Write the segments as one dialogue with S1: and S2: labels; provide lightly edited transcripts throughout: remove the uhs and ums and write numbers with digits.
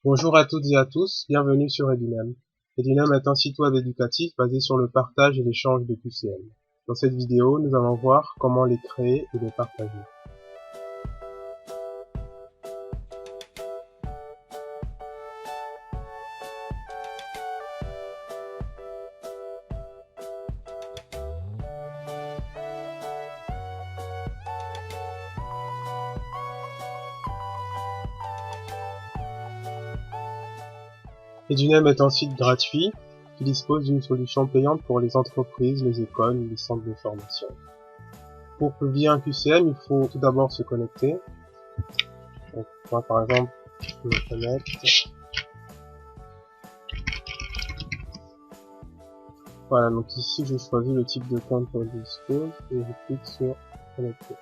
S1: Bonjour à toutes et à tous, bienvenue sur Edunam. Edunam est un site web éducatif basé sur le partage et l'échange de QCM. Dans cette vidéo, nous allons voir comment les créer et les partager. Edunam est un site gratuit qui dispose d'une solution payante pour les entreprises, les écoles, les centres de formation. Pour publier un QCM, il faut tout d'abord se connecter. Donc, moi, par exemple, je me connecte. Voilà, donc ici, je choisis le type de compte que je dispose et je clique sur connecter.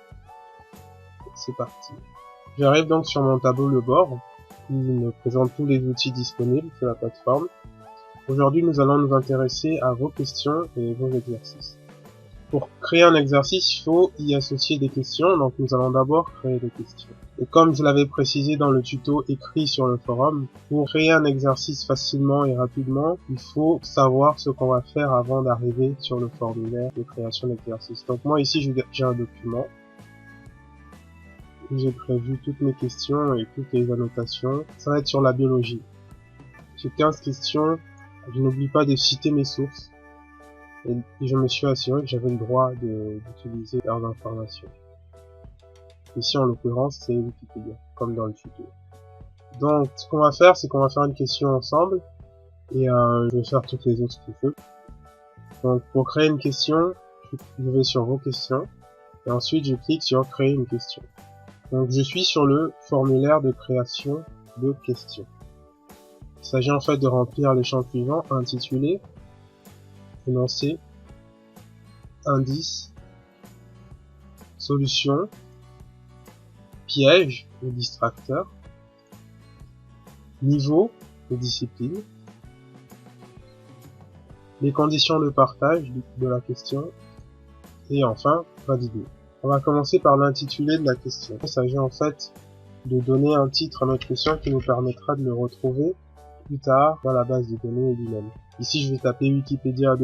S1: C'est parti. J'arrive donc sur mon tableau de bord qui me présente tous les outils disponibles sur la plateforme. Aujourd'hui, nous allons nous intéresser à vos questions et vos exercices. Pour créer un exercice, il faut y associer des questions, donc nous allons d'abord créer des questions. Et comme je l'avais précisé dans le tuto écrit sur le forum, pour créer un exercice facilement et rapidement, il faut savoir ce qu'on va faire avant d'arriver sur le formulaire de création d'exercice. Donc moi ici, j'ai un document. J'ai prévu toutes mes questions et toutes les annotations. Ça va être sur la biologie. J'ai 15 questions. Je n'oublie pas de citer mes sources. Et je me suis assuré que j'avais le droit d'utiliser leurs informations. Ici, en l'occurrence, c'est Wikipédia, comme dans le tuto. Donc, ce qu'on va faire, c'est qu'on va faire une question ensemble. Et je vais faire toutes les autres qu'il faut. Donc, pour créer une question, je vais sur vos questions. Et ensuite, je clique sur créer une question. Donc je suis sur le formulaire de création de questions. Il s'agit en fait de remplir les champs suivants: intitulé, énoncé, indice, solution, piège ou distracteur, niveau et discipline, les conditions de partage de la question et enfin valider. On va commencer par l'intitulé de la question. Il s'agit en fait de donner un titre à notre question qui nous permettra de le retrouver plus tard dans la base de données Edunam. Ici, je vais taper Wikipédia :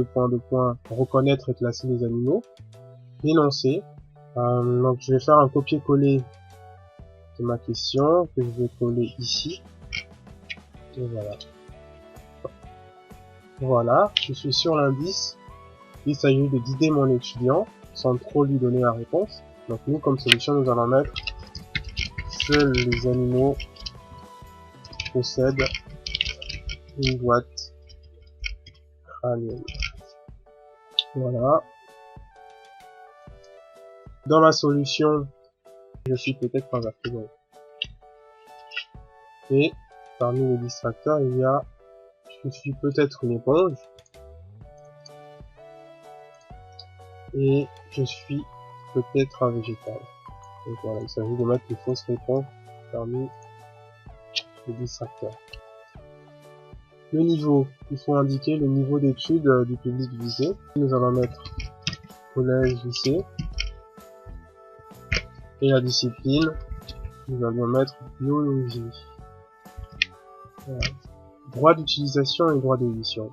S1: reconnaître et classer les animaux. L'énoncé. Donc, je vais faire un copier-coller de ma question que je vais coller ici. Et voilà. Voilà, je suis sur l'indice. Il s'agit de guider mon étudiant sans trop lui donner la réponse. Donc nous, comme solution, nous allons mettre seuls les animaux possèdent une boîte crânienne. Voilà. Dans ma solution, je suis peut-être un vertébré. Et parmi les distracteurs, il y a je suis peut-être une éponge. Et je suis peut-être un végétal. Donc voilà, il s'agit de mettre les fausses réponses parmi les distracteurs. Le niveau, il faut indiquer le niveau d'études du public visé. Nous allons mettre collège, lycée. Et la discipline, nous allons mettre biologie. Voilà. Droit d'utilisation et droit d'édition.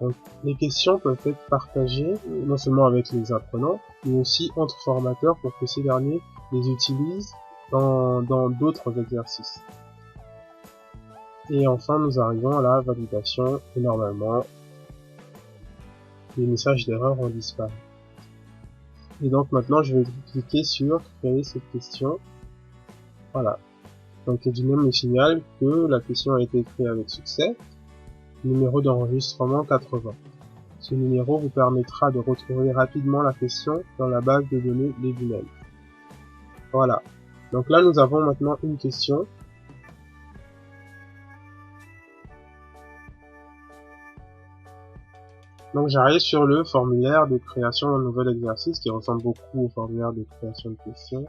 S1: Donc, les questions peuvent être partagées non seulement avec les apprenants, mais aussi entre formateurs pour que ces derniers les utilisent dans d'autres exercices. Et enfin, nous arrivons à la validation et normalement, les messages d'erreur ont disparu. Et donc maintenant, je vais cliquer sur créer cette question. Voilà. Donc Edunam me signale que la question a été créée avec succès. Numéro d'enregistrement 80. Ce numéro vous permettra de retrouver rapidement la question dans la base de données d'Edunam. Voilà. Donc là, nous avons maintenant une question. Donc j'arrive sur le formulaire de création d'un nouvel exercice qui ressemble beaucoup au formulaire de création de questions.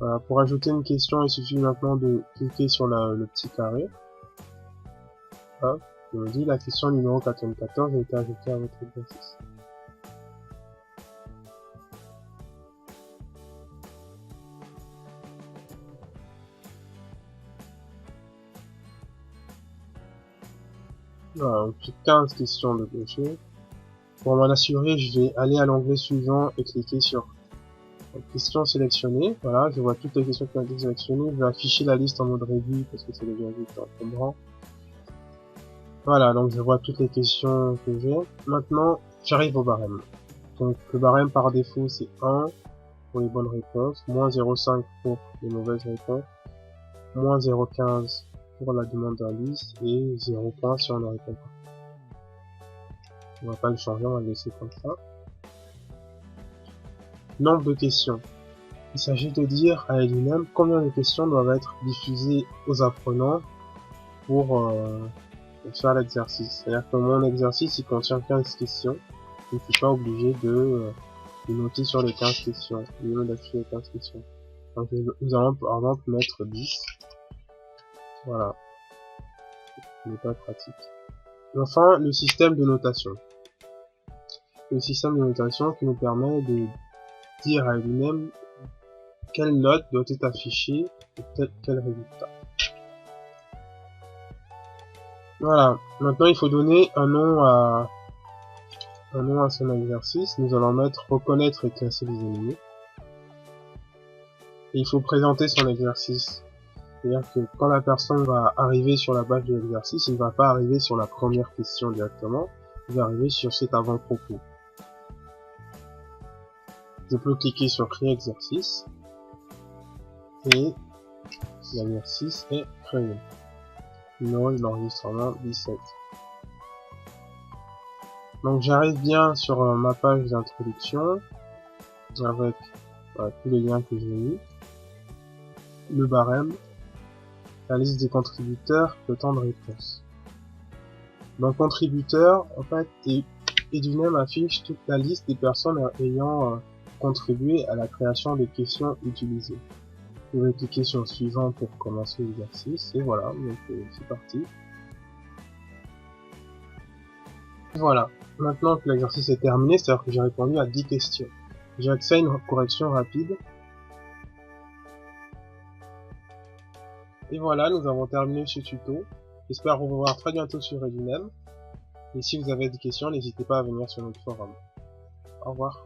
S1: Voilà, pour ajouter une question, il suffit maintenant de cliquer sur le petit carré. Hop, je me dis la question numéro 94 a été ajoutée à votre exercice. Voilà, donc j'ai 15 questions de cocher. Pour m'en assurer, je vais aller à l'onglet suivant et cliquer sur questions sélectionnées. Voilà, je vois toutes les questions qui ont été sélectionnées. Je vais afficher la liste en mode revue parce que c'est déjà vu en encombrant. Voilà, donc je vois toutes les questions que j'ai. Maintenant, j'arrive au barème. Donc le barème par défaut c'est 1 pour les bonnes réponses, moins 0,5 pour les mauvaises réponses, moins 0,15 pour la demande d'indice et 0 points si on ne répond pas. On va pas le changer, on va le laisser comme ça. Nombre de questions. Il s'agit de dire à lui-même combien de questions doivent être diffusées aux apprenants pour faire l'exercice. C'est-à-dire que mon exercice il contient 15 questions. Je ne suis pas obligé de noter sur les 15 questions, ou d'afficher les 15 questions. Donc nous allons par exemple mettre 10. Voilà. Ce n'est pas pratique. Et enfin, le système de notation. Le système de notation qui nous permet de dire à lui-même quelle note doit être affichée et quel résultat. Voilà. Maintenant, il faut donner un nom à son exercice. Nous allons mettre reconnaître et classer les ennemis. Et il faut présenter son exercice. C'est-à-dire que quand la personne va arriver sur la page de l'exercice, il ne va pas arriver sur la première question directement, il va arriver sur cet avant-propos. Je peux cliquer sur créer exercice et l'exercice est créé. Numéro de l'enregistrement 17. Donc j'arrive bien sur ma page d'introduction avec tous les liens que j'ai mis, le barème, la liste des contributeurs, le temps de réponse. Donc contributeur, en fait, Edunem affiche toute la liste des personnes ayant contribué à la création des questions utilisées. Vous pouvez cliquer sur suivant pour commencer l'exercice, et voilà, donc c'est parti. Voilà, maintenant que l'exercice est terminé, c'est-à-dire que j'ai répondu à 10 questions. J'ai accès à une correction rapide. Et voilà, nous avons terminé ce tuto. J'espère vous revoir très bientôt sur Edunem. Et si vous avez des questions, n'hésitez pas à venir sur notre forum. Au revoir.